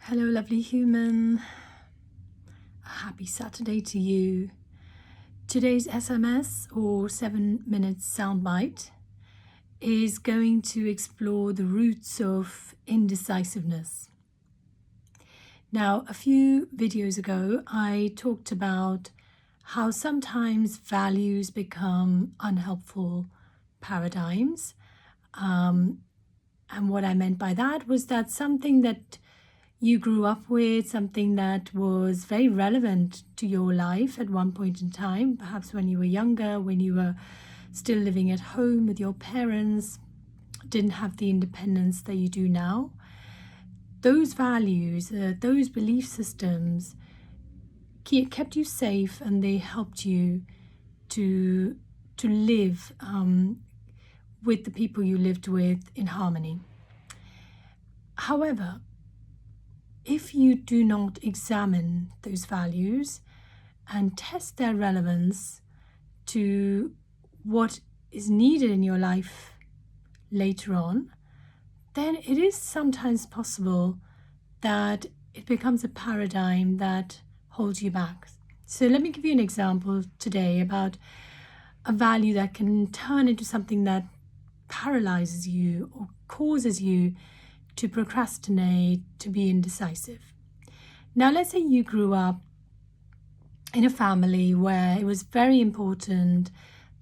Hello, lovely human. A happy Saturday to you. Today's SMS or 7-minute soundbite is going to explore the roots of indecisiveness. Now, a few videos ago, I talked about how sometimes values become unhelpful paradigms. And what I meant by that was that something that you grew up with, something that was very relevant to your life at one point in time, perhaps when you were younger, when you were still living at home with your parents, didn't have the independence that you do now. Those values, those belief systems kept you safe, and they helped you to live with the people you lived with in harmony. However, if you do not examine those values and test their relevance to what is needed in your life later on, then it is sometimes possible that it becomes a paradigm that holds you back. So let me give you an example today about a value that can turn into something that paralyzes you or causes you to procrastinate, to be indecisive. Now, let's say you grew up in a family where it was very important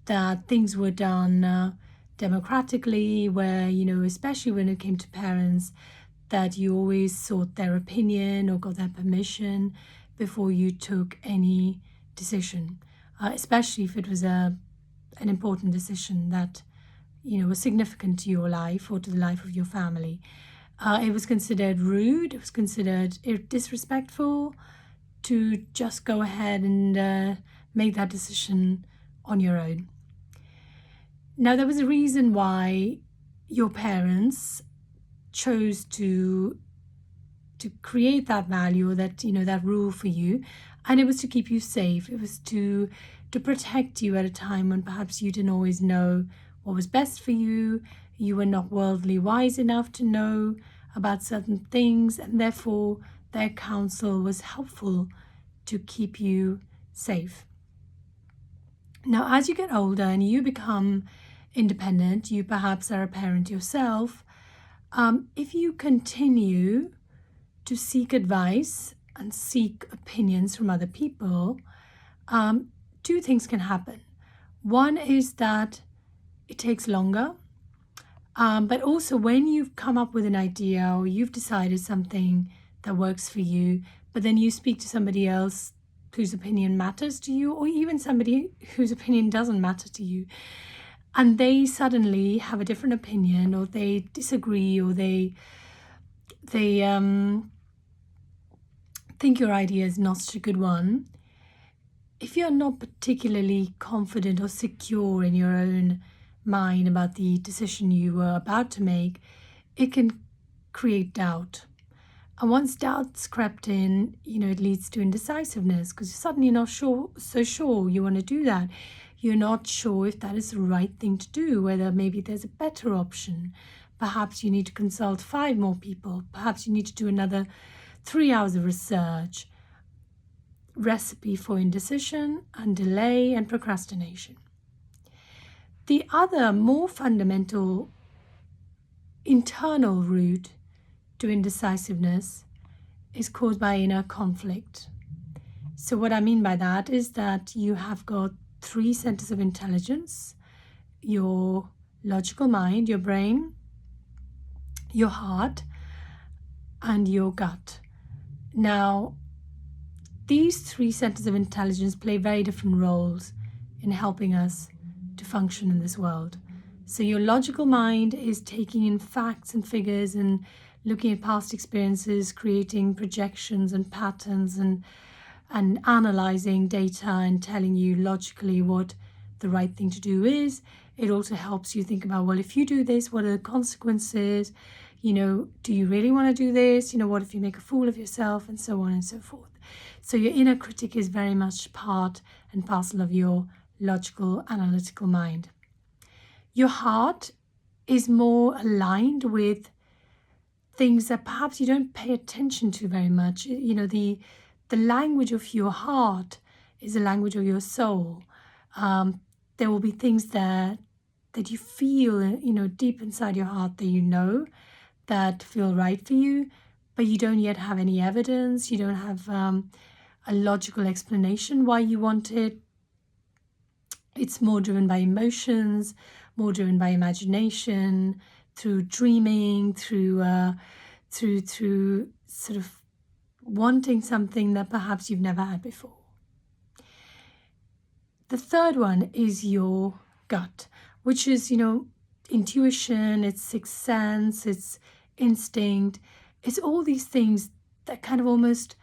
that things were done democratically, where, especially when it came to parents, that you always sought their opinion or got their permission before you took any decision, especially if it was an important decision that, was significant to your life or to the life of your family. It was considered rude, it was considered disrespectful to just go ahead and make that decision on your own. Now, there was a reason why your parents chose to create that value, or that, that rule for you, and it was to keep you safe. It was to protect you at a time when perhaps you didn't always know what was best for you. You were not worldly wise enough to know about certain things, and therefore their counsel was helpful to keep you safe. Now, as you get older and you become independent, you perhaps are a parent yourself, if you continue to seek advice and seek opinions from other people, two things can happen. One is that it takes longer, but also when you've come up with an idea or you've decided something that works for you, but then you speak to somebody else whose opinion matters to you, or even somebody whose opinion doesn't matter to you, and they suddenly have a different opinion, or they disagree, or they think your idea is not such a good one. If you're not particularly confident or secure in your own mind about the decision you were about to make, it can create doubt. And once doubt's crept in, it leads to indecisiveness, because you're suddenly not so sure you want to do that. You're not sure if that is the right thing to do, whether maybe there's a better option. Perhaps you need to consult 5 more people. Perhaps you need to do another 3 hours of research. Recipe for indecision and delay and procrastination. The other more fundamental internal root to indecisiveness is caused by inner conflict. So what I mean by that is that you have got 3 centers of intelligence: your logical mind, your brain, your heart, and your gut. Now, these 3 centers of intelligence play very different roles in helping us to function in this world. So your logical mind is taking in facts and figures and looking at past experiences, creating projections and patterns, and analyzing data and telling you logically what the right thing to do is. It also helps you think about, well, if you do this, what are the consequences? Do you really want to do this? What if you make a fool of yourself? And so on and so forth. So your inner critic is very much part and parcel of your logical, analytical mind. Your heart is more aligned with things that perhaps you don't pay attention to very much. The language of your heart is the language of your soul. There will be things that you feel, deep inside your heart that feel right for you, but you don't yet have any evidence. You don't have a logical explanation why you want it. It's more driven by emotions, more driven by imagination, through dreaming, through sort of wanting something that perhaps you've never had before. The third one is your gut, which is, intuition, it's sixth sense, it's instinct. It's all these things that kind of almost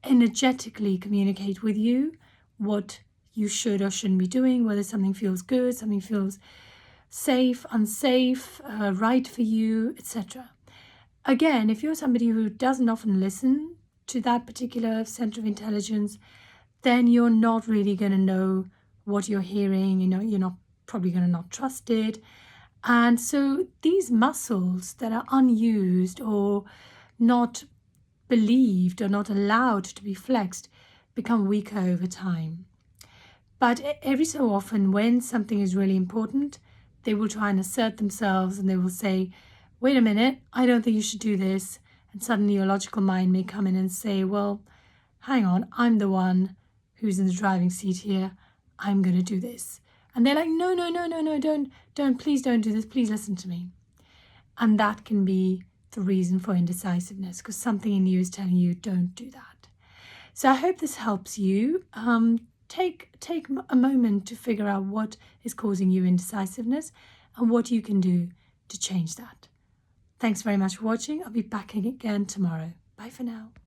energetically communicate with you what you should or shouldn't be doing, whether something feels good, something feels safe, unsafe, right for you, etc. Again, if you're somebody who doesn't often listen to that particular center of intelligence, then you're not really going to know what you're hearing. You're not probably going to not trust it. And so these muscles that are unused or not believed or not allowed to be flexed become weaker over time. But every so often, when something is really important, they will try and assert themselves and they will say, wait a minute, I don't think you should do this. And suddenly your logical mind may come in and say, well, hang on, I'm the one who's in the driving seat here. I'm going to do this. And they're like, no, please don't do this. Please listen to me. And that can be the reason for indecisiveness, because something in you is telling you don't do that. So I hope this helps you. Take a moment to figure out what is causing you indecisiveness and what you can do to change that. Thanks very much for watching. I'll be back again tomorrow. Bye for now.